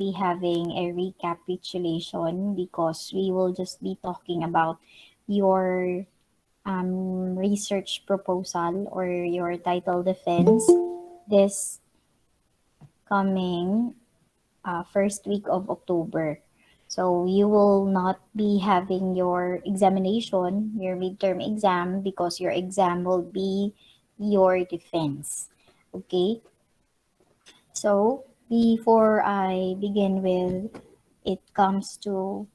be having a recapitulation because we will just be talking about your research proposal or your title defense this coming first week of October. So you will not be having your examination, your midterm exam, because your exam will be your defense. Okay? So before I begin with it comes to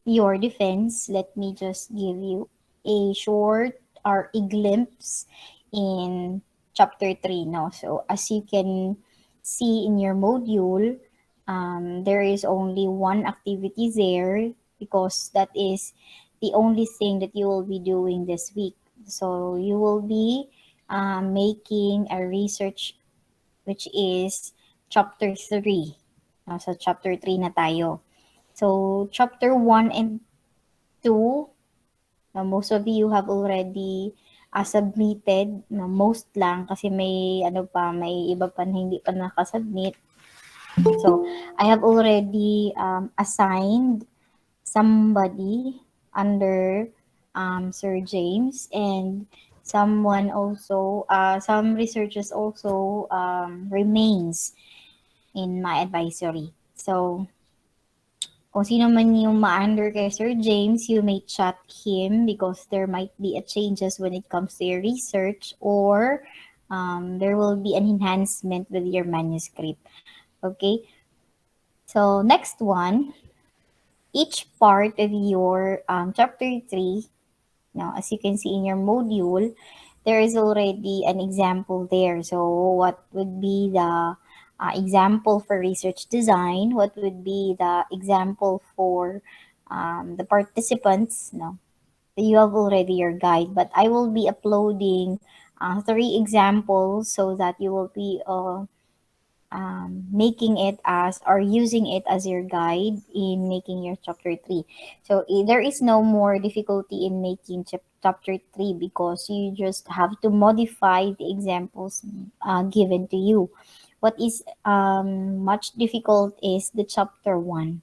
your defense, let me just give you a short or a glimpse in chapter 3 now. So as you can see in your module, there is only one activity there because that is the only thing that you will be doing this week. So you will be making a research which is chapter 3. So chapter 3 na tayo. So chapter 1 and 2, most of you have already submitted, most lang kasi may ano pa, may iba pa na hindi pa nakasubmit. So, I have already assigned somebody under Sir James and someone also, some researchers also remains in my advisory. So, kung sino man yung ma-under kay Sir James, you may chat him because there might be a changes when it comes to your research or there will be an enhancement with your manuscript. Okay? So, next one, each part of your chapter 3, now, as you can see in your module, there is already an example there. So, what would be the example for research design? What would be the example for the participants? No, you have already your guide, but I will be uploading 3 examples so that you will be making it as or using it as your guide in making your chapter 3. So there is no more difficulty in making chapter 3 because you just have to modify the examples given to you. What is much difficult is the chapter 1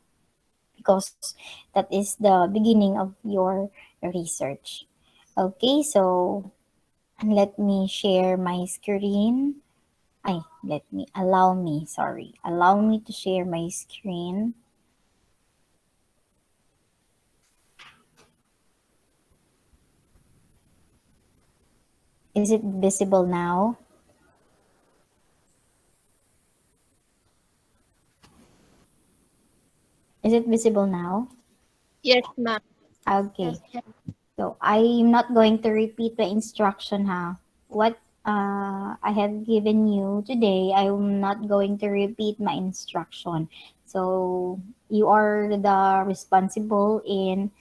because that is the beginning of your research. Okay, so let me share my screen. Allow me to share my screen. Is it visible now? Is it visible now? Yes, ma'am. Okay. So I'm not going to repeat the instruction, ha. What I have given you today, I'm not going to repeat my instruction. So you are the responsible in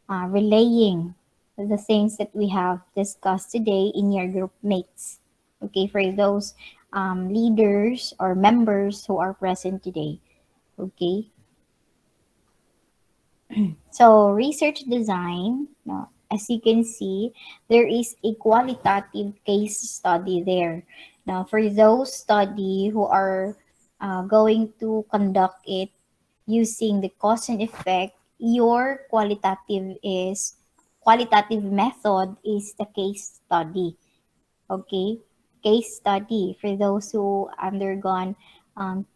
relaying the things that we have discussed today in your group mates. Okay, for those leaders or members who are present today. Okay, so research design, as you can see, there is a qualitative case study there. Now, for those study who are going to conduct it using the cause and effect, your qualitative method is the case study. Okay, case study for those who undergone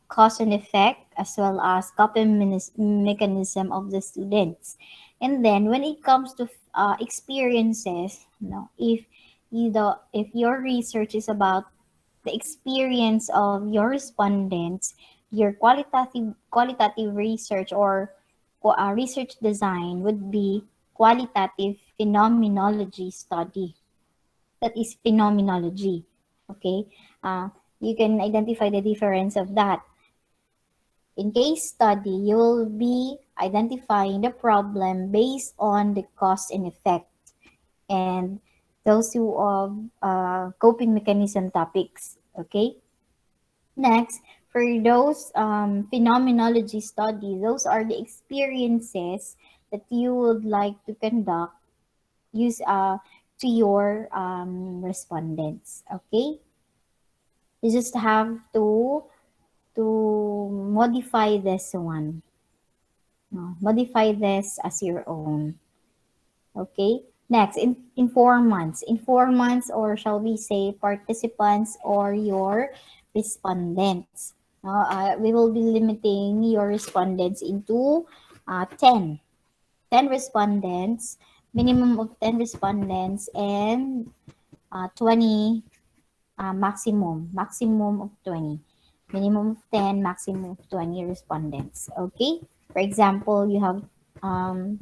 cause and effect as well as coping mechanism of the students. And then when it comes to experiences, if your research is about the experience of your respondents, your qualitative research or research design would be qualitative phenomenology study. That is phenomenology. Okay, uh, you can identify the difference of that. In case study, you will be identifying the problem based on the cause and effect and those who of coping mechanism topics. Okay. Next, for those phenomenology study, those are the experiences that you would like to conduct use to your respondents. Okay, you just have to modify this one. No, modify this as your own. Okay. Next, in 4 months. In 4 months, or shall we say participants or your respondents. We will be limiting your respondents into 10. 10 respondents, minimum of 10 respondents, and 20 maximum of 20. Minimum of 10, maximum of 20 respondents. Okay? For example, you have um,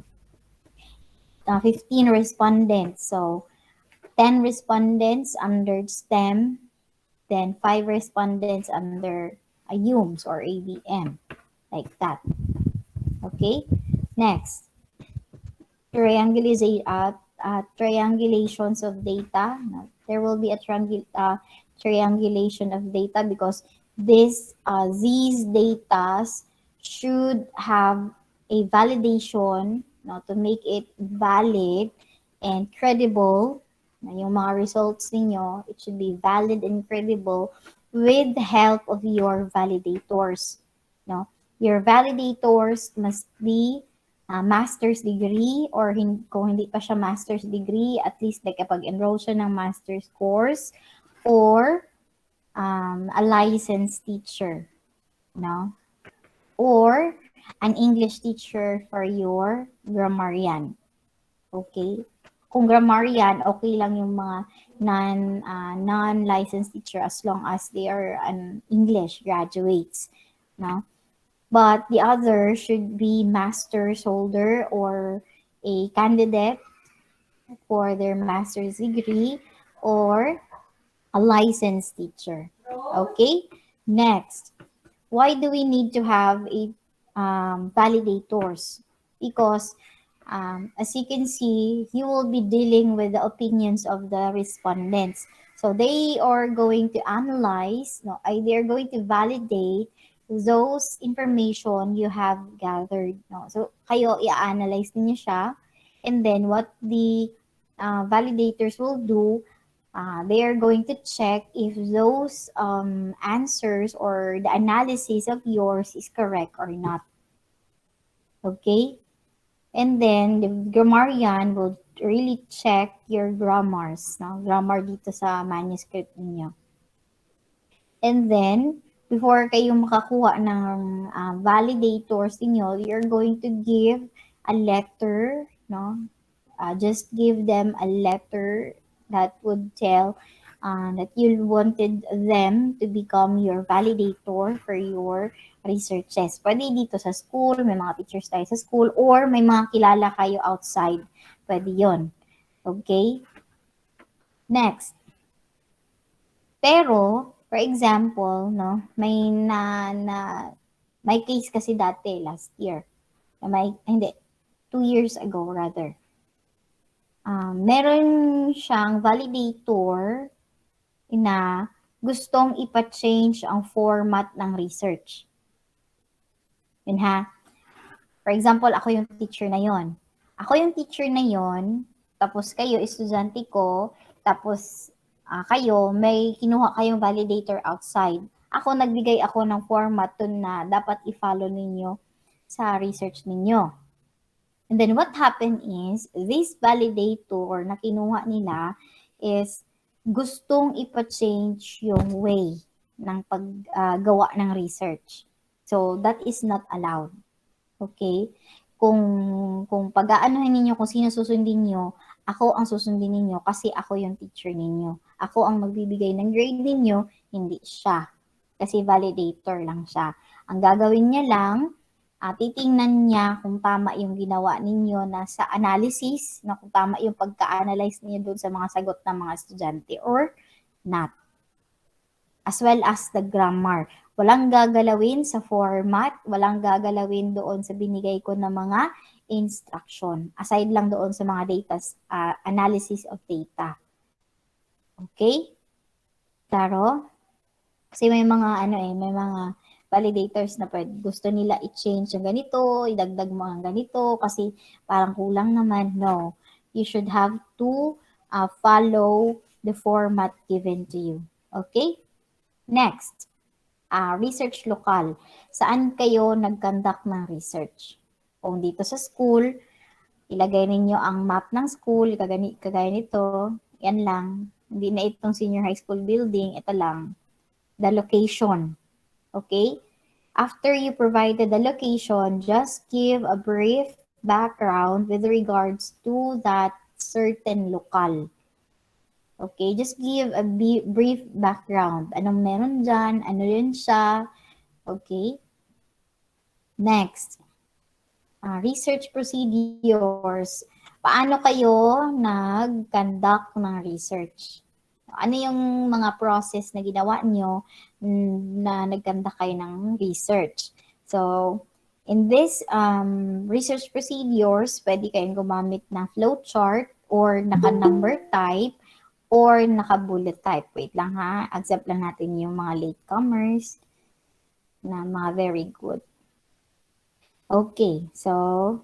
15 respondents. So, 10 respondents under STEM, then 5 respondents under UMS or ABM, like that. Okay? Next, triangulations of data. No, there will be a triangulation of data because these datas should have a validation, no, to make it valid and credible. Yung mga results ninyo, it should be valid and credible with the help of your validators. No? Your validators must be master's degree, or kung hindi pa siya master's degree, at least nakapag-enroll siya ng master's course, or a licensed teacher, no? Or an English teacher for your grammarian. Okay? Kung grammarian, okay lang yung mga non-licensed teacher as long as they are an English graduates, no? But the other should be master's holder or a candidate for their master's degree or a licensed teacher. Okay? Next, why do we need to have a validators? Because as you can see, you will be dealing with the opinions of the respondents. So they are going to analyze, no, they are going to validate those information you have gathered. No? So kayo, i-analyze niyo siya. And then what the validators will do, they are going to check if those answers or the analysis of yours is correct or not. Okay? And then, the grammarian will really check your grammars, no? Grammar dito sa manuscript niyo. And then, before kayo makakuha ng validators niyo, you're going to give a letter, no? Just give them a letter that would tell that you wanted them to become your validator for your researches. Pwede dito sa school, may mga teachers tayo sa school, or may mga kilala kayo outside. Pwede yon. Okay? Next. Pero, for example, no, may case kasi dati last year. Hindi, 2 years ago rather. Meron siyang validator na gustong ipa-change ang format ng research. Yun ha. For example, ako yung teacher na yon. Ako yung teacher na yon, tapos kayo, estudyante ko, tapos kayo, may kinuha kayong validator outside. Ako, nagbigay ako ng format dun na dapat i-follow ninyo sa research ninyo. And then what happened is, this validator na kinuha nila is gustong ipa-change yung way ng paggawa ng research. So, that is not allowed. Okay? Kung pag-aanohin ninyo, kung sino susundin nyo, ako ang susundin ninyo kasi ako yung teacher ninyo. Ako ang magbibigay ng grade ninyo, hindi siya. Kasi validator lang siya. Ang gagawin niya lang, titingnan niya kung tama yung ginawa ninyo na sa analysis, na kung tama yung pagka-analyze niyo doon sa mga sagot ng mga estudyante or not. As well as the grammar. Walang gagalawin sa format, walang gagalawin doon sa binigay ko na mga instruction. Aside lang doon sa mga data, analysis of data. Okay? Klaro? Kasi may mga may mga validators na gusto nila i-change yung ganito, idagdag mo ang ganito kasi parang kulang naman. No. You should have to follow the format given to you. Okay? Next. research lokal. Saan kayo nag-conduct ng research? Kung dito sa school, ilagay ninyo ang map ng school, kagaya nito, yan lang. Hindi na itong senior high school building, ito lang. The location. Okay? After you provided the location, just give a brief background with regards to that certain local. Okay, just give a brief background. Anong meron dyan? Ano yun siya? Okay. Next, research procedures. Paano kayo nag-conduct ng research? Ano yung mga process na ginawa nyo na nag-conduct kayo ng research? So, in this research procedures, pwede kayong gumamit ng flowchart or naka-number type or naka-bullet type. Wait lang ha, accept lang natin yung mga latecomers na mga very good. Okay, so,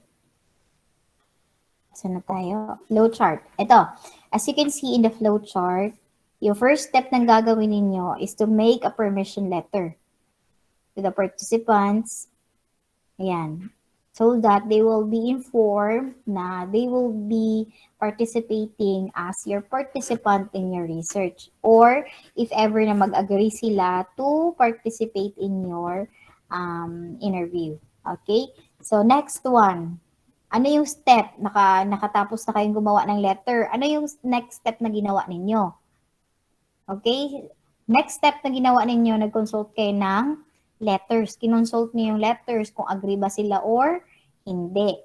saan na tayo? Flowchart. Ito, as you can see in the flowchart, yung first step ng gagawin ninyo is to make a permission letter to the participants. Ayan. So that they will be informed na they will be participating as your participant in your research. Or if ever na mag-agree sila to participate in your interview. Okay? So next one. Ano yung step? Nakatapos na kayong gumawa ng letter. Ano yung next step na ginawa ninyo? Okay? Next step na ginawa ninyo, nag-consult kayo ng letters. Kinonsult niyo yung letters kung agree ba sila or hindi.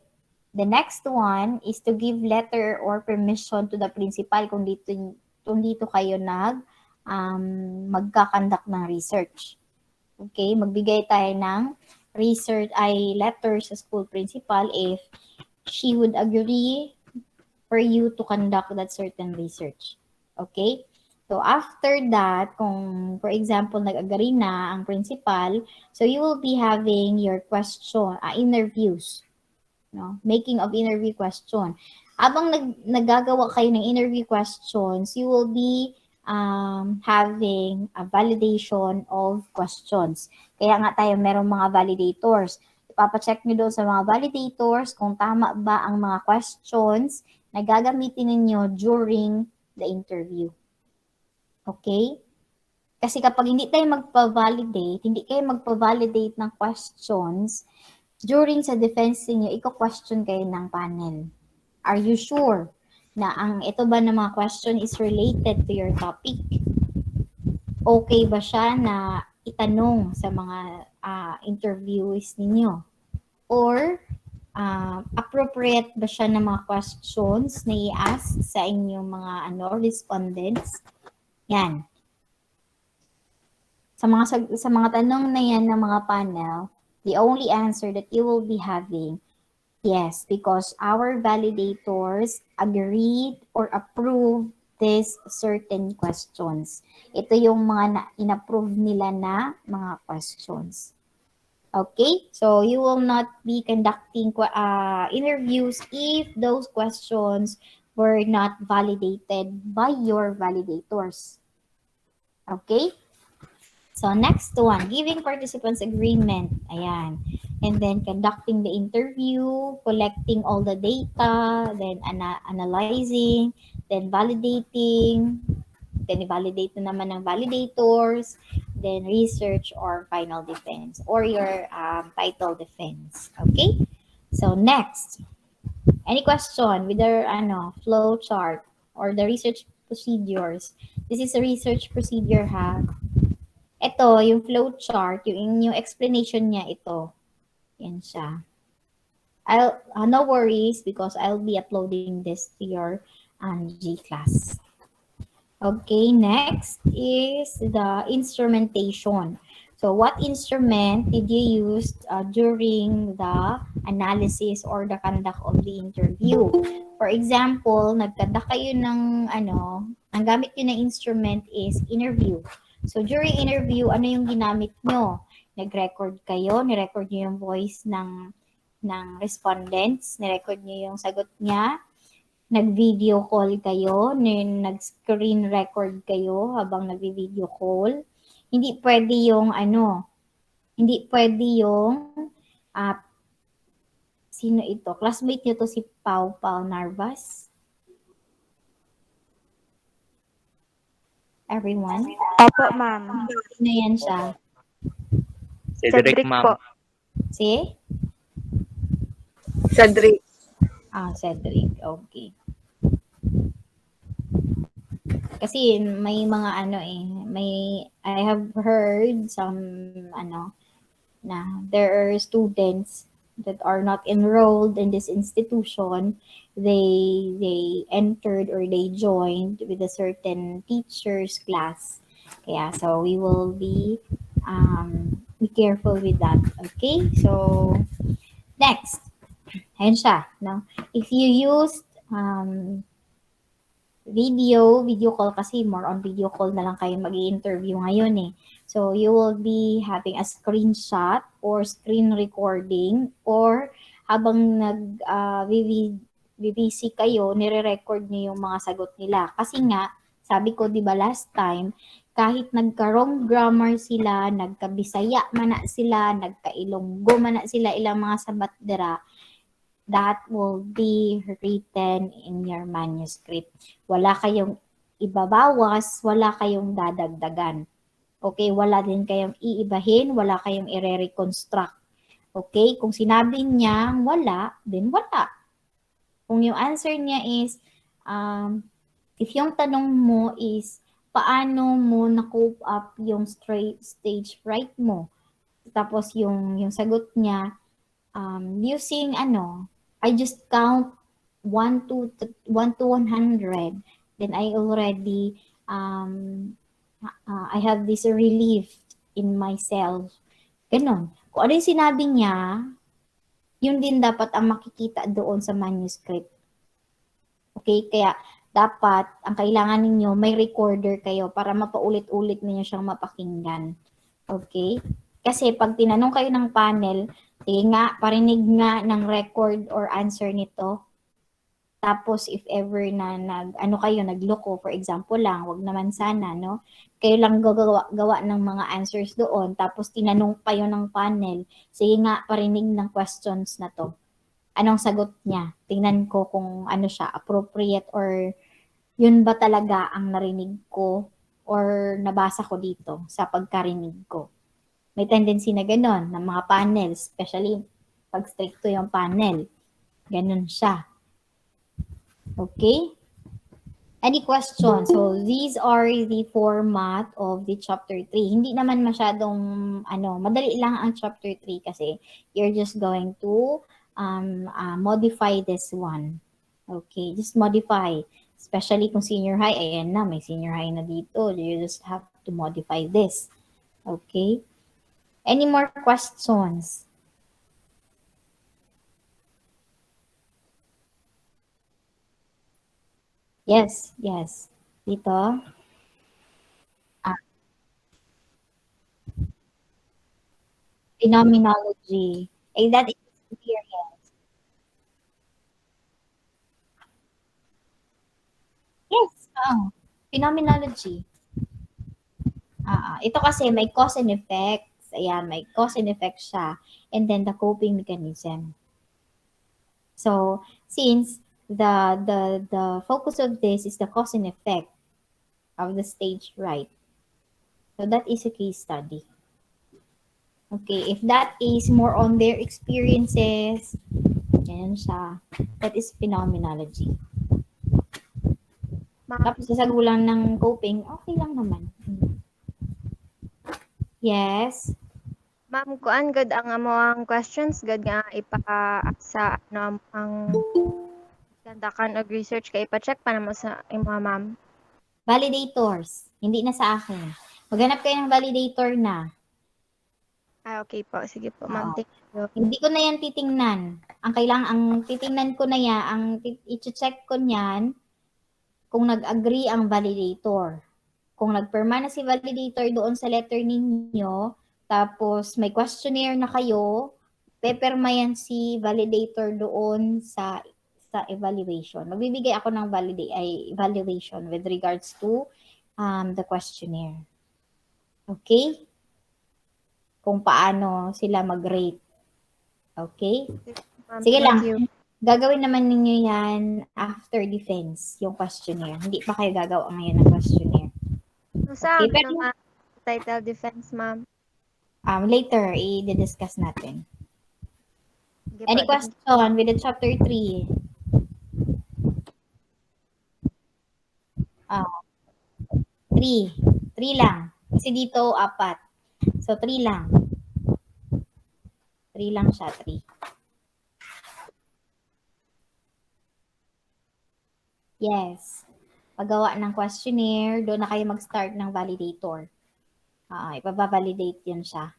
The next one is to give letter or permission to the principal kung dito kayo magkakandak ng research. Okay? Magbigay tayo ng letter sa school principal if she would agree for you to conduct that certain research. Okay? So, after that, kung, for example, nag-agree na ang principal, so you will be having your interviews. No? Making of interview question. Habang nagagawa kayo ng interview questions, you will be having a validation of questions. Kaya nga tayo merong mga validators. Ipapacheck nyo doon sa mga validators kung tama ba ang mga questions na gagamitin ninyo during the interview. Okay? Kasi kapag hindi kayo magpa-validate ng questions, during sa defense niyo, iko-question kayo ng panel. Are you sure na ito ba na mga question is related to your topic? Okay ba siya na itanong sa mga interviewees ninyo? Or appropriate ba siya ng mga questions na i-ask sa inyong mga respondents? Yan. Sa mga tanong na yan ng mga panel, the only answer that you will be having, yes, because our validators agreed or approved these certain questions. Ito yung mga in-approve nila na mga questions. Okay? So, you will not be conducting interviews if those questions were not validated by your validators. Okay? So, next one, giving participants agreement. Ayan. And then, conducting the interview, collecting all the data, then analyzing, then validating, then i-validate na naman ng validators, then research or final defense, or your title defense. Okay? So, next. Any question with the flow chart or the research procedures? This is a research procedure, ha? Ito, yung flow chart, yung explanation niya, ito. Yan siya. No worries because I'll be uploading this to your G class. Okay, next is the instrumentation. So, what instrument did you use during the analysis or the conduct of the interview? For example, nagconduct kayo ng ang gamit nyo na instrument is interview. So, during interview, ano yung ginamit nyo? Nag-record kayo, ni-record nyo yung voice ng respondents, ni-record nyo yung sagot niya, nag-video call kayo, nag-screen record kayo habang nag-video call. Hindi pwede yung ano, hindi pwede yung sino ito? Classmate niyo to si Pau Pau Narvas? Everyone? Opo, ma'am. Sino yan siya? Cedric, Cedric ma'am. po. Si? Cedric. Cedric. Okay. Kasi may mga ano eh, I have heard some ano na there are students that are not enrolled in this institution. They entered or they joined with a certain teacher's class. Kaya so we will be careful with that. Okay? So next, ayun siya, no? If you used video call kasi more on video call na lang kayo mag-i-interview ngayon eh. So, you will be having a screenshot or screen recording or habang nag-VVC kayo, nire-record niyo yung mga sagot nila. Kasi nga, sabi ko, di ba last time, kahit nagka-wrong grammar sila, nagka-Bisaya man na sila, nagka-Ilonggo man na sila, ilang mga sabat dira, that will be written in your manuscript. Wala kayong ibabawas, wala kayong dadagdagan. Okay, wala din kayong iibahin, wala kayong i-reconstruct. Okay, kung sinabi niya wala, then wala. Kung yung answer niya is, if yung tanong mo is, paano mo na-cope up yung stage fright mo? Tapos yung sagot niya, using I just count 1 to 100. Then I already I have this relief in myself. Ganon. Kung ano yung sinabi niya, yun din dapat ang makikita doon sa manuscript. Okay? Kaya dapat, ang kailangan ninyo, may recorder kayo para mapaulit-ulit ninyo siyang mapakinggan. Okay? Kasi pag tinanong kayo ng panel, nga, parinig nga ng record or answer nito. Tapos if ever na nagloko, for example lang, wag naman sana, no? Kayo lang gawa ng mga answers doon, tapos tinanong kayo ng panel, sige nga, parinig ng questions na to. Anong sagot niya? Tingnan ko kung ano siya, appropriate or yun ba talaga ang narinig ko or nabasa ko dito sa pagkarinig ko. May tendency na gano'n ng mga panels, especially pag stricto yung panel. Ganun siya. Okay? Any questions? So, these are the format of the chapter 3. Hindi naman masyadong, madali lang ang chapter 3 kasi you're just going to modify this one. Okay, just modify. Especially kung senior high, ayan na, may senior high na dito. You just have to modify this. Okay? Any more questions? Yes, yes. Dito. Phenomenology. That is experience. Yes. Phenomenology. Ito kasi may cause and effects. Ayan, may cause and effect siya. And then the coping mechanism. So, since the focus of this is the cause and effect of the stage right. So that is a case study. Okay, if that is more on their experiences, ganyan siya. That is phenomenology. Tapos sasagulan ng coping, okay lang naman. Yes. Ma'am, kuan gud ang among questions gud nga sa ang gandakan og research kay ipa-check pa namo sa imo, ma'am. Validators. Hindi na sa akin. Maghanap kayo ng validator na. Okay po. Sige po, ma'am. Oo. Thank you. Hindi ko na yan titingnan. Ang titingnan ko na yan, i-check ko niyan kung nag-agree ang validator. Kung nagperma na si validator doon sa letter ninyo, tapos may questionnaire na kayo, peperma yan si validator doon sa evaluation. Magbibigay ako ng evaluation with regards to the questionnaire. Okay? Kung paano sila mag-rate. Okay? Ma'am, Sige thank lang. you. Gagawin naman ninyo yan after defense, yung questionnaire. Hindi pa kayo gagawa ngayon ng questionnaire. Okay? Saan Pero naman title defense, ma'am? later, i-discuss natin. Sige po, Any thank you. question with the chapter 3? Ah, 3. 3 lang. Kasi dito, 4. So, 3 lang. 3 lang siya, 3. Yes. Paggawa ng questionnaire, doon na kayo mag-start ng validator. Ipababalidate yun siya.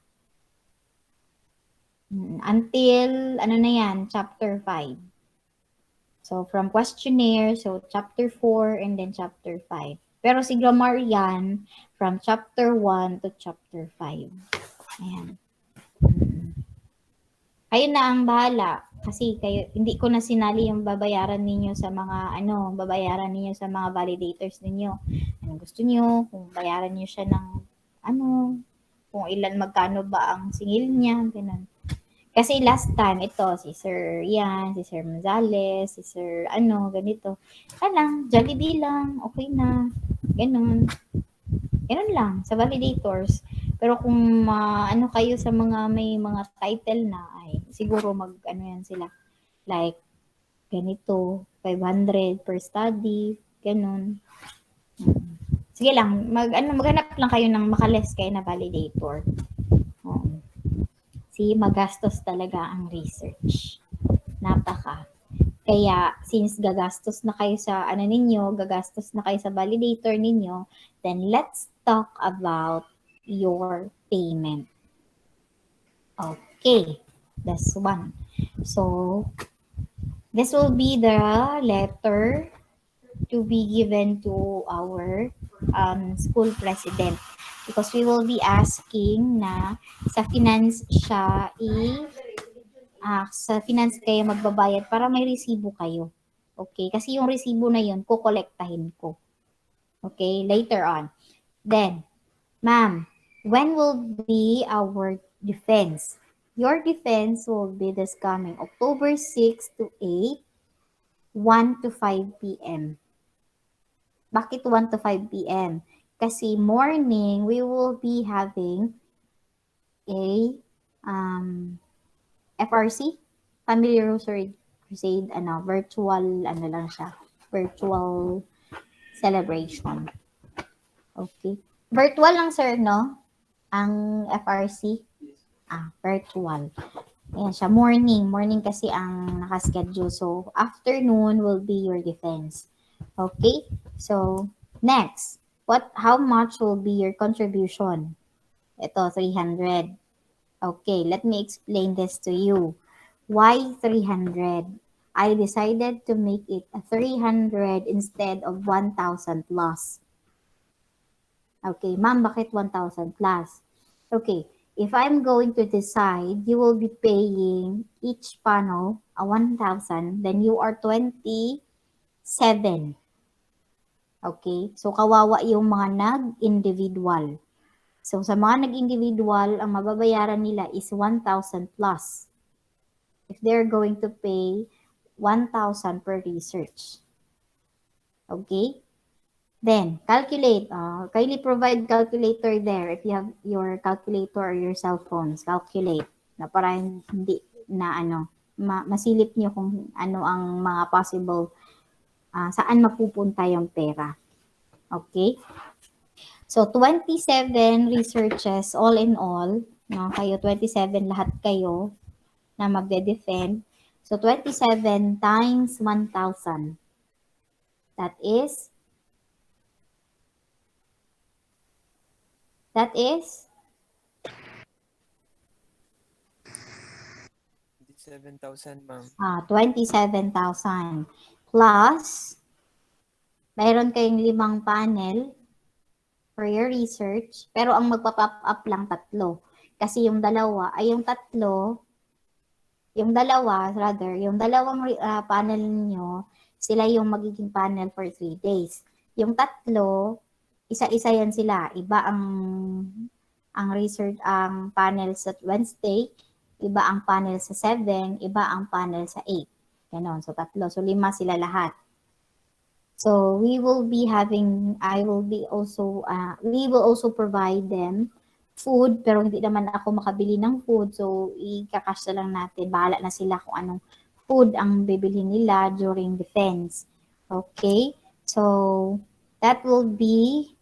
Until, ano na yan, chapter 5. So, from questionnaire, so chapter 4 and then chapter 5. Pero si grammar yan, from chapter 1 to chapter 5. Ayan. Kayo na ang bahala. Kasi kayo, hindi ko na sinali yung babayaran ninyo sa mga, babayaran ninyo sa mga validators ninyo. Ano gusto niyo? Kung bayaran niyo siya ng, kung ilan, magkano ba ang singil niya, ganun. Kasi last time, ito, si Sir Ian, si Sir Gonzales, si Sir ganito. Lang, Jollibee lang, okay na. Ganun. Ganun lang, sa validators. Pero kung kayo sa mga may mga title na, ay siguro yan sila. Like, ganito, 500 per study, ganun. Sige lang, maghanap lang kayo ng makaless kayo na validator. Oo. Magastos talaga ang research. Napaka. Kaya, since gagastos na kayo sa gagastos na kayo sa validator ninyo, then let's talk about your payment. Okay, that's one. So, this will be the letter to be given to our school president because we will be asking na sa finance siya sa finance kayo magbabayad para may resibo kayo. Okay? Kasi yung resibo na yun, kukolektahin ko. Okay? Later on. Then, ma'am, when will be our defense? Your defense will be this coming October 6 to 8, 1 to 5 p.m. Bakit 1 to 5 p.m.? Kasi morning, we will be having a FRC, Family Rosary Crusade, virtual, lang siya, virtual celebration. Okay. Virtual lang, sir, no? Ang FRC? Virtual. Ayan siya, morning. Morning kasi ang nakaschedule. So, afternoon will be your defense. Okay? So, next. How much will be your contribution? Ito, 300. Okay, let me explain this to you. Why 300? I decided to make it a 300 instead of 1,000 plus. Okay, ma'am, bakit 1,000 plus? Okay, if I'm going to decide, you will be paying each panel a 1,000, then you are 27. Okay, so kawawa yung mga nag-individual. So, sa mga nag-individual, ang mababayaran nila is 1,000 plus. If they're going to pay 1,000 per research. Okay? Then, calculate. Kindly provide calculator there if you have your calculator or your cell phones. Calculate. Na para hindi na masilip nyo kung ano ang mga possible, saan mapupunta yung pera. Okay? So, 27 researches all in all. No? Kayo, 27 lahat kayo na magde-defend. So, 27 times 1,000. That is 7,000, ma'am. 27,000. Plus, mayroon kayong 5 panel for your research. Pero ang magpa-pop up lang 3. Kasi yung dalawang panel niyo, sila yung magiging panel for 3 days. Yung 3, isa-isa yan sila. Iba ang ang research, ang panel sa Wednesday, iba ang panel sa 7, iba ang panel sa 8. Ganon. So, tatlo. So, 5 sila lahat. So, we will also provide them food, pero hindi naman ako makabili ng food. So, ikakash na lang natin. Bahala na sila kung anong food ang bibili nila during defense. Okay? So, that will be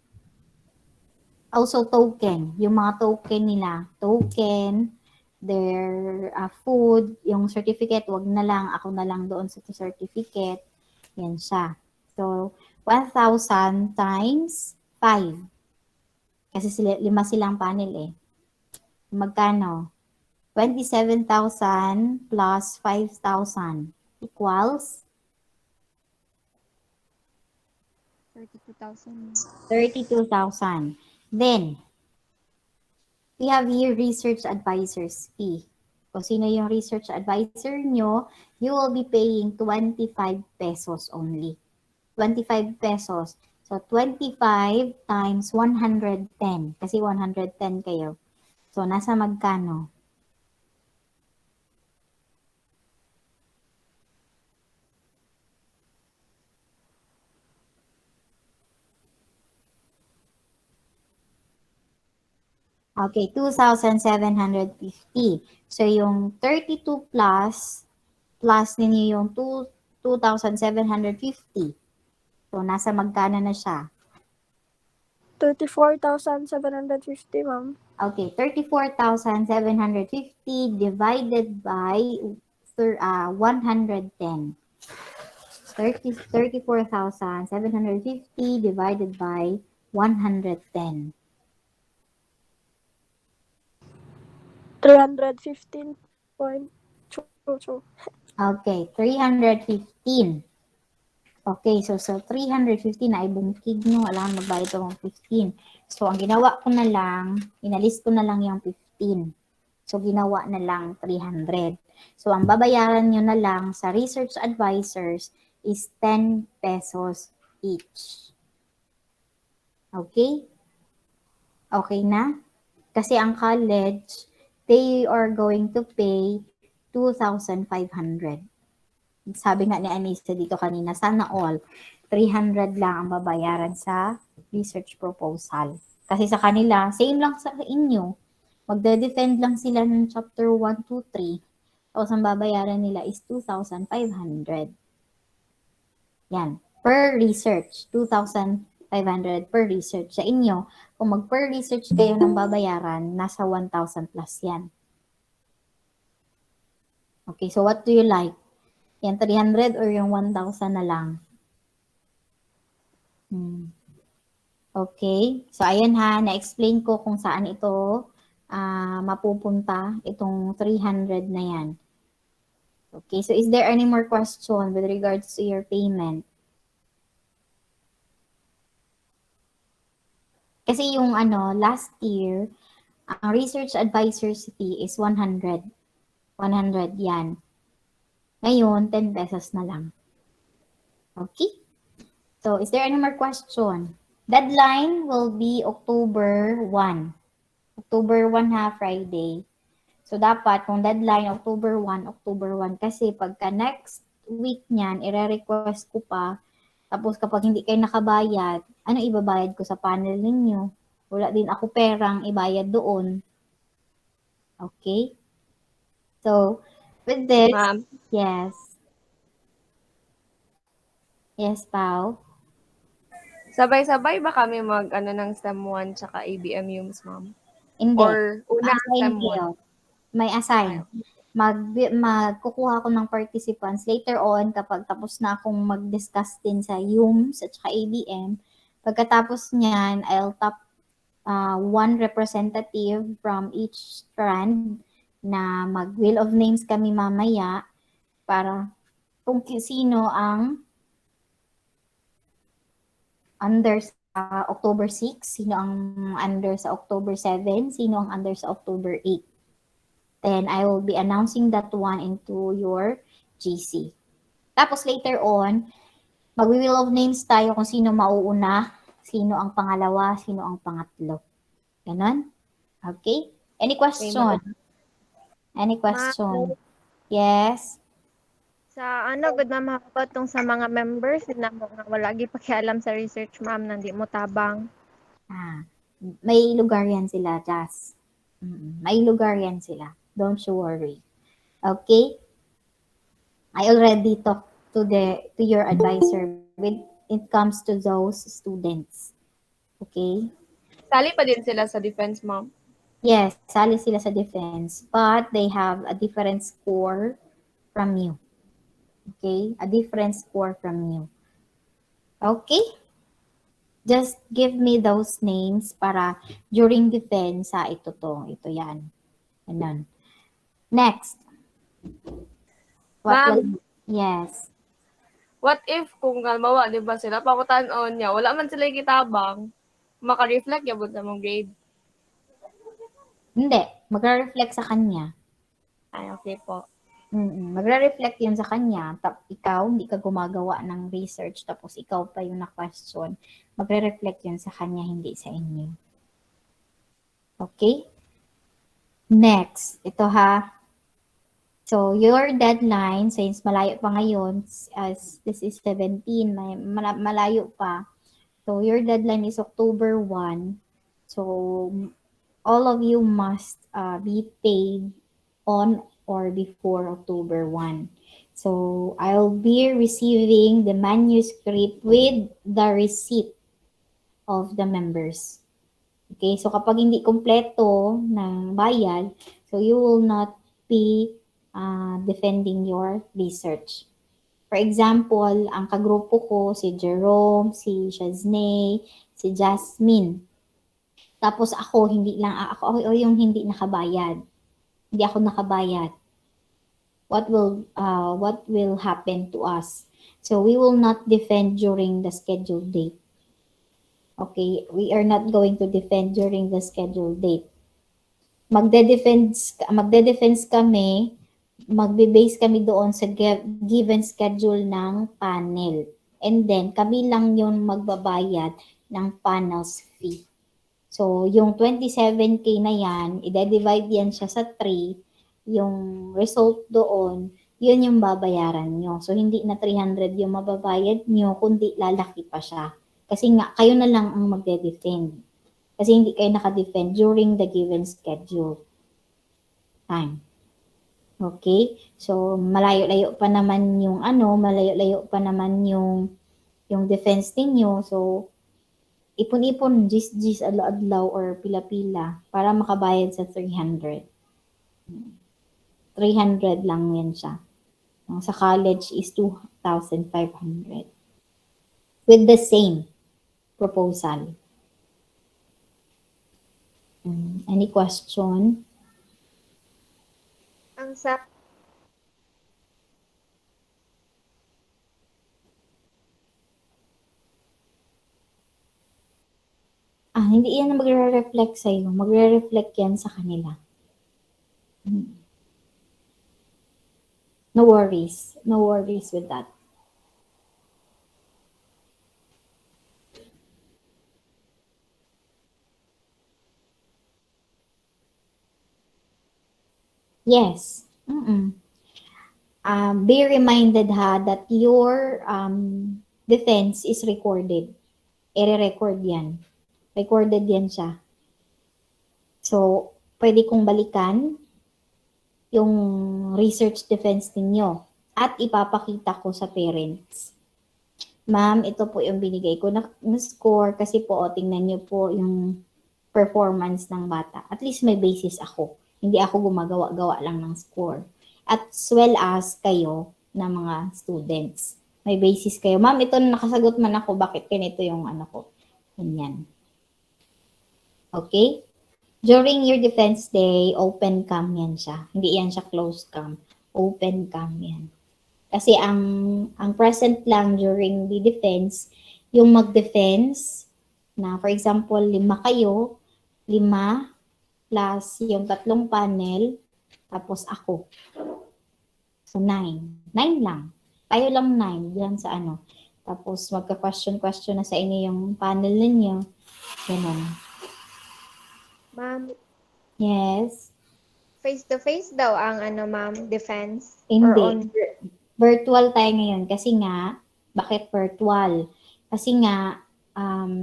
also token. Yung mga token nila. Token, their food, yung certificate, wag na lang. Ako na lang doon sa certificate. Yan siya. So, 1,000 times 5. Kasi lima silang panel eh. Magkano? 27,000 plus 5,000 equals 32,000. 32,000. Then, we have here research advisors fee. Kung sino yung research advisor nyo, you will be paying 25 pesos only. 25 pesos. So, 25 times 110. Kasi 110 kayo. So, nasa magkano? Okay, 2,750. So, yung 32 plus ninyo yung 2,750. So, nasa magkano na siya? 34,750, ma'am. Okay, 34,750 divided by 110. 34,750 divided by 110. 315.22. Okay, 315. Okay, so 315 na ibungkig nyo. Alam, magbayad ko ng 15. So, ang ginawa ko na lang, inalis ko na lang yung 15. So, ginawa na lang 300. So, ang babayaran nyo na lang sa research advisors is 10 pesos each. Okay? Okay na? Kasi ang college, they are going to pay 2,500. Sabi nga ni Anissa dito kanina, sana all, 300 lang ang babayaran sa research proposal. Kasi sa kanila, same lang sa inyo. Magde-defend lang sila ng chapter 1, 2, 3. Tapos ang babayaran nila is 2,500. Yan. Per research. 2,500 per research. Sa inyo, kung mag-per research kayo ng babayaran, nasa 1,000 plus yan. Okay, so what do you like? Yan, 300 or yung 1,000 na lang? Okay. So, ayan ha, na-explain ko kung saan ito mapupunta, itong 300 na yan. Okay, so is there any more question with regards to your payment? Kasi yung last year, ang research advisor's fee is 100. 100 yan. Ngayon, 10 pesos na lang. Okay? So, is there any more question? Deadline will be October 1. October 1 ha, Friday. So, dapat kung deadline October 1 kasi pagka next week niyan, ire-request ko pa. Tapos kapag hindi kayo nakabayad, ano ibabayad ko sa panel ninyo? Wala din ako perang ibayad doon. Okay? So, with this, Ma'am, yes. Yes, Pao? sabay-sabay ba kami mag ng STEM 1 tsaka ABM UMS, ma'am? Hindi. Or una Ma-assign STEM 1? kayo. May assign. Ay, Magkukuha ko ng participants later on kapag tapos na akong mag-discuss din sa UMS at saka ABM. Pagkatapos niyan, I'll top one representative from each strand na mag-will of names kami mamaya para kung sino ang under sa October 6, sino ang under sa October 7, sino ang under sa October 8. Then I will be announcing that one into your GC. Tapos later on, mag-will of names tayo kung sino mauuna, sino ang pangalawa, sino ang pangatlo. Ganon? Okay? Any Okay, madam. question? Any Ma'am, question? Yes? sa ano gud ma'am about tong sa mga members na mo nga wala gyud pakialam sa research ma'am nandi mo tabang. Ah, may lugar yan sila, Jazz. May lugar yan sila. Don't you worry. Okay? I already talked to your advisor with it comes to those students. Okay? Sali pa din sila sa defense, ma'am. Yes, sali sila sa defense, but they have a different score from you. Okay? A different score from you. Okay? Just give me those names para during defense, ito to, ito yan. Ganun. Next, what will, Ma'am, yes. what if kung halimbawa, di ba sila pakutan-on niya, wala man sila kitabang, maka-reflect yabod sa mong grade. Hindi, magre-reflect sa kanya. Ay, okay po. Magre-reflect yun sa kanya. Ikaw, hindi ka gumagawa ng research, tapos ikaw pa yung na-question. Magre-reflect yun sa kanya, hindi sa inyo. Okay? Next, ito ha. So, your deadline, since malayo pa ngayon, as this is 17, malayo pa. So, your deadline is October 1. So, all of you must be paid on or before October 1. So, I'll be receiving the manuscript with the receipt of the members. Okay, so kapag hindi kompleto ng bayad, so you will not be defending your research. For example, ang kagrupo ko, si Jerome, si Shaznay, si Jasmine. Tapos ako, hindi lang, ako yung hindi nakabayad. Hindi ako nakabayad. What will happen to us? So we will not defend during the scheduled date. Okay, we are not going to defend during the scheduled date. Magde-defense kami, magbe-base kami doon sa given schedule ng panel. And then, kami lang yung magbabayad ng panel's fee. So, yung 27K na yan, i-divide yan siya sa 3, yung result doon, yun yung babayaran nyo. So, hindi na 300 yung mababayad nyo, kundi lalaki pa siya. Kasi nga, kayo na lang ang magde-defend. Kasi hindi kayo naka-defend during the given schedule time. Okay? So, malayo-layo pa naman yung malayo-layo pa naman yung defense ninyo. So, ipon-ipon, gis adlaw-adlaw or pila-pila para makabayad sa 300. 300 lang yan siya. Sa college is 2,500. With the same proposal. Any question? Ang sa Hindi yan na magre-reflect sa'yo. Magre-reflect yan sa kanila. No worries. No worries with that. Yes. Be reminded that your defense is recorded. I-record yan. Recorded yan siya. So, pwede kong balikan yung research defense ninyo at ipapakita ko sa parents. Ma'am, ito po yung binigay ko na score kasi po, tingnan niyo po yung performance ng bata. At least may basis ako. Hindi ako gumagawa-gawa lang ng score. As well as kayo na mga students. May basis kayo. Ma'am, ito nakasagot man ako. Bakit ganito yung ko? Ganyan. Okay? During your defense day, open cam yan siya. Hindi yan siya closed cam. Open cam yan. Kasi ang present lang during the defense, yung mag-defense na for example, 5 kayo, 5 plus yung 3 panel, tapos ako. So 9. 9 lang. Tayo lang 9 diyan sa Tapos magka-question na sa inyo yung panel ninyo. Ganun. ma'am, Yes. Face-to-face daw ang ano, ma'am, defense or Hindi. on. Virtual tayo ngayon kasi nga, bakit virtual? Kasi nga,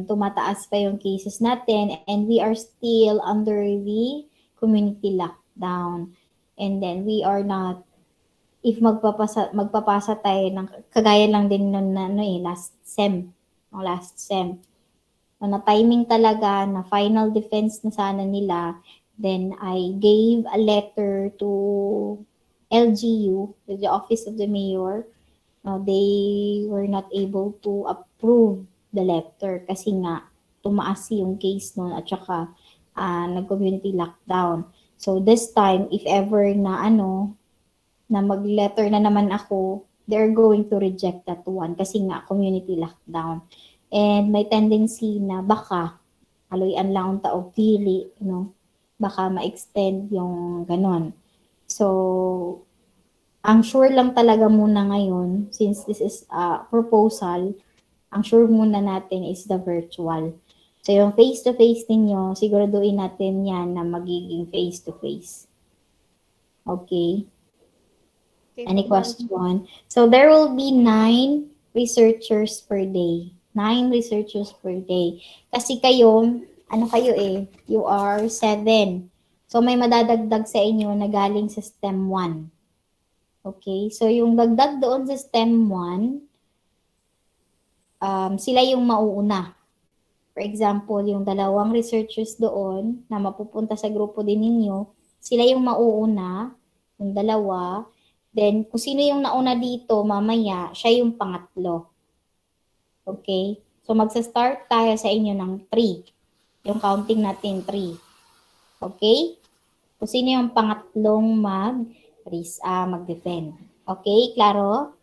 tumataas pa yung cases natin and we are still under the community lockdown. And then we are not, if magpapasa tayo ng, kagaya lang din nun na, ano last sem, last sem. Na timing talaga na final defense na sana nila, then I gave a letter to LGU, to the Office of the Mayor. They were not able to approve the letter kasi nga tumaas yung case noon at saka nag-community lockdown. So this time, if ever na na mag-letter na naman ako, they're going to reject that one kasi nga community lockdown. And may tendency na baka haluyan lang ang taog pili, baka ma-extend yung ganon. So, ang sure lang talaga muna ngayon, since this is a proposal, ang sure muna natin is the virtual. So, yung face-to-face ninyo, siguraduhin natin yan na magiging face-to-face. Okay? Okay Any po, ma'am. question? So, there will be 9 researchers per day. 9 researchers per day. Kasi kayo, ano kayo you are 7. So, may madadagdag sa inyo na galing sa STEM 1. Okay? So, yung dagdag doon sa STEM 1, sila yung mauuna. For example, yung dalawang researchers doon na mapupunta sa grupo din ninyo, sila yung mauuna, yung dalawa. Then, kung sino yung nauna dito, mamaya, siya yung pangatlo. Okay? So, magsa-start tayo sa inyo ng 3. Yung counting natin, 3. Okay? Kung sino yung pangatlong mag-defend. Okay? Klaro?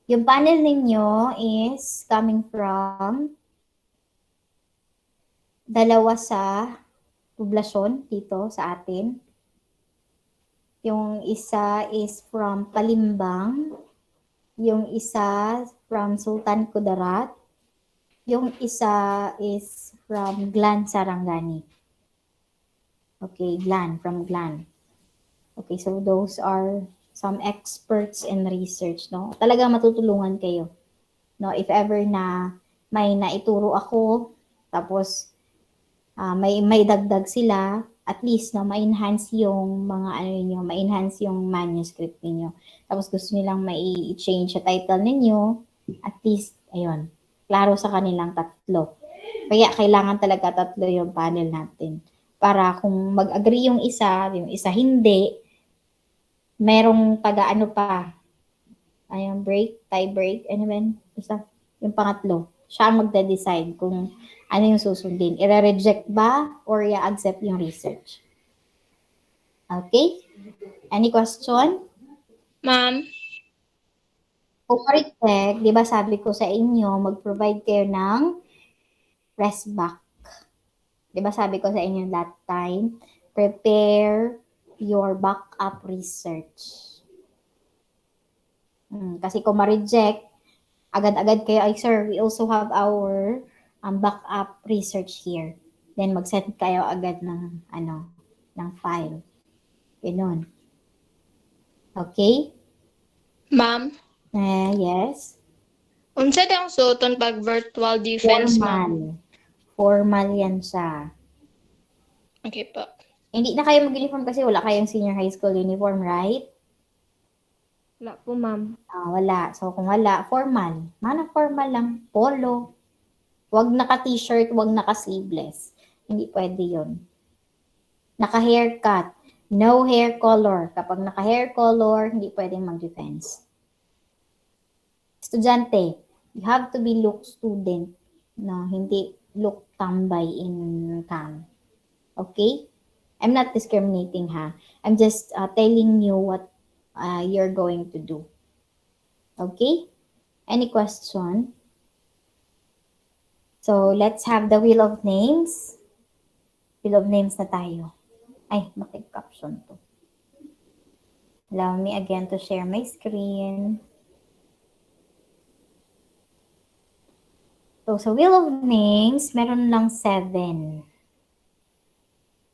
Yung panel ninyo is coming from dalawa sa poblasyon dito sa atin. Yung isa is from Palimbang, yung isa from Sultan Kudarat, yung isa is from Glan Sarangani. Okay, from Glan. Okay, so those are some experts in research, no? Talagang matutulungan kayo. No, if ever na may naituro ako, tapos may dagdag sila, at least ma-enhance yung mga niyo, ma-enhance yung manuscript niyo. Tapos gusto nilang mai-change sa title ninyo, at least ayun, klaro sa kanilang tatlo. Kaya kailangan talaga tatlo yung panel natin. Para kung mag-agree yung isa hindi, merong pa, ayun, tie break, ano ba? Basta, yung pangatlo, siya ang magde-decide kung ano yung susundin. I-reject ba or i-accept yung research? Okay? Any question? Ma'am, Kung ma-reject, di ba sabi ko sa inyo, mag-provide kayo ng press back. Di ba sabi ko sa inyo that time, prepare your backup research. Kasi kung ma-reject, agad-agad kayo, ay sir, we also have our backup research here. Then mag-send kayo agad ng file. Ganun. Okay? ma'am, Yes? unsa dang suoton pag virtual defense, ma'am? Formal yan siya. Okay po. Hindi na kayo mag-uniform kasi wala kayong senior high school uniform, right? Wala po, ma'am. Wala. So, kung wala, formal. Mana formal lang. Polo. Huwag naka-t-shirt, huwag naka-sleeveless. Hindi pwede yun. Naka-haircut. No hair color. Kapag naka-hair color, hindi pwedeng mag-defense. Estudyante, you have to be look student. No, hindi look tambay in cam. Okay? I'm not discriminating, ha? I'm just telling you what you're going to do. Okay? Any question? So, let's have the wheel of names. Wheel of names na tayo. Ay, makik-caption to. Allow me again to share my screen. So, sa wheel of names, meron lang 7.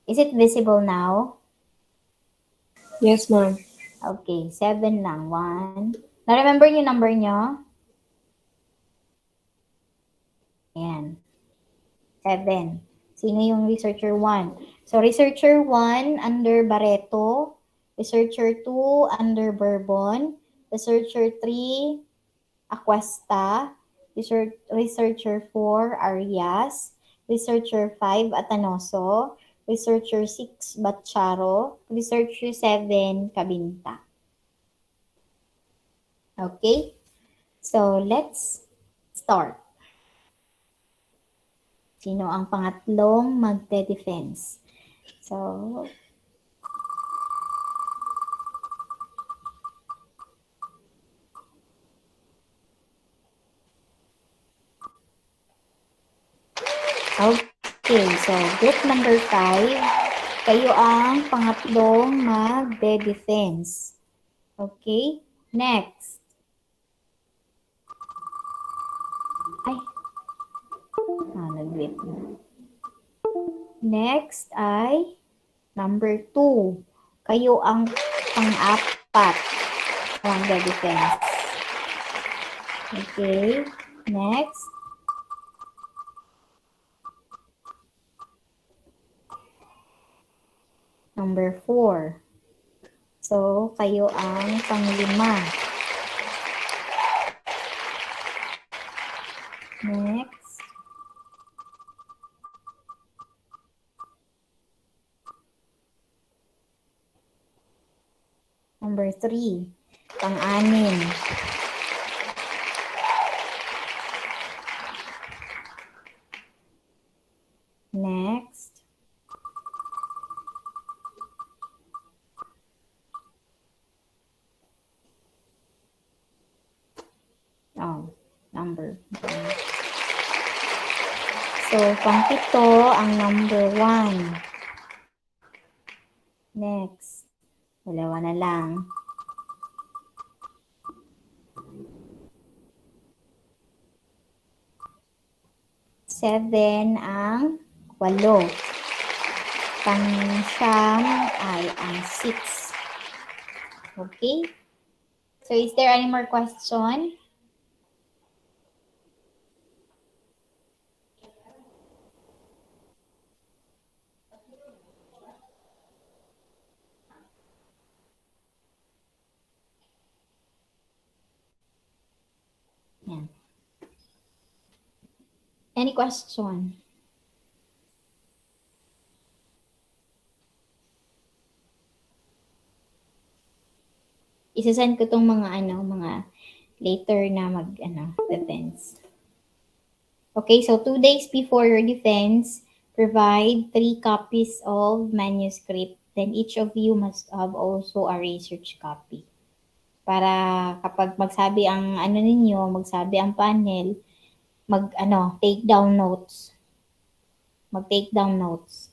Is it visible now? Yes, ma'am. Okay, 7 lang. 1. Na-remember yung number nyo? Ayan. 7. Sino yung researcher 1? So, researcher 1 under Barreto. Researcher 2 under Bourbon. Researcher 3, Aquesta. Researcher 4, Arias. Researcher 5, Atanoso. Researcher 6, Batcharo. Researcher 7, Cabinta. Okay? So, let's start. Sino ang pangatlong magte-defense? So, okay. So, group number 5, kayo ang pangatlong magde-defense. Okay? Next. Ay. Nag-wait na. Next ay number 2. Kayo ang pang-apat magde-defense. Okay? Next. Number 4. So, kayo ang pang-5. Next. Number 3. Pang-6. Next. Oh, number. So, pang-7 ang number 1. Next. Dalawa na lang. Seven ang 8. Pang-9 ay ang 6. Okay? So, is there any more question? Yan. Any question? Isasend ko tong mga later na defense. Okay, so 2 days before your defense, provide 3 copies of manuscript. Then each of you must have also a research copy. Para kapag magsabi ang magsabi ang panel, take down notes. Mag-take down notes.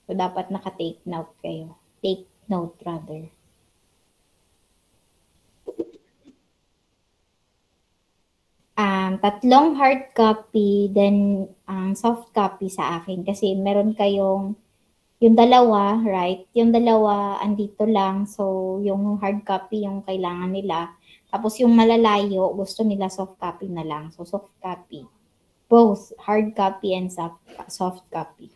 So, dapat naka-take note kayo. Take note rather. Tatlong hard copy, then soft copy sa akin. Kasi meron kayong, yung dalawa, right? Yung dalawa, andito lang. So, yung hard copy yung kailangan nila. Tapos yung malalayo, gusto nila soft copy na lang. So, soft copy. Both hard copy and soft copy.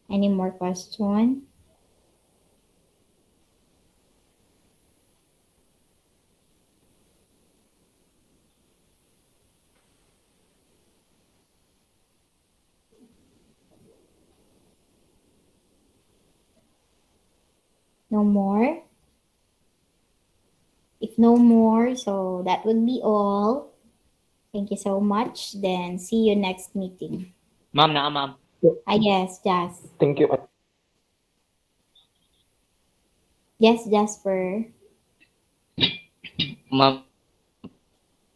Any more question? No more? If no more, so that would be all. Thank you so much. Then see you next meeting. Ma'am, ma'am. Yes, Jas. Thank you. Yes, Jasper. Ma'am.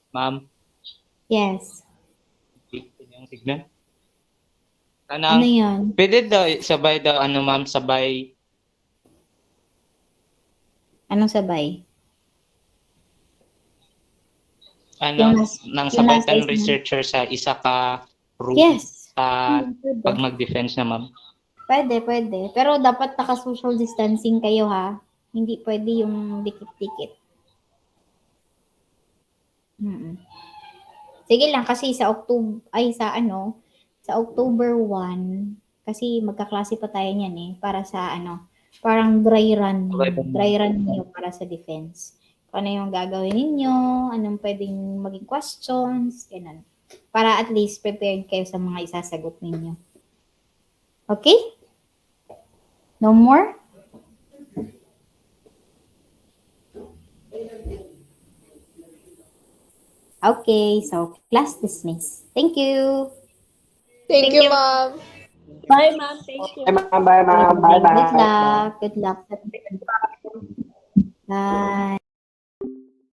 Ma'am. Yes. Yung signal. Ano yun? Pwede daw sabay daw ma'am, sabay. Anong sabay? Nang sabay nasa tan isang- researcher sa isa ka rule Yes. sa Pwede. pag mag-defense na, ma'am? Pwede. Pero dapat naka-social distancing kayo, ha? Hindi pwede yung dikit-dikit. Mm. Sige lang kasi sa October 1, kasi magkaklase pa tayo niyan eh, para sa parang Okay po, dry ma'am. run niyo para sa defense. Kung ano yung gagawin ninyo, anong pwedeng maging questions, ganun. Para at least prepared kayo sa mga isasagot ninyo. Okay? No more? Okay, so class dismissed. Thank you. Thank you, ma'am. Bye, ma'am. Thank you. Bye, ma'am. Bye, ma'am. Bye, Good bye. luck. Good luck. Bye.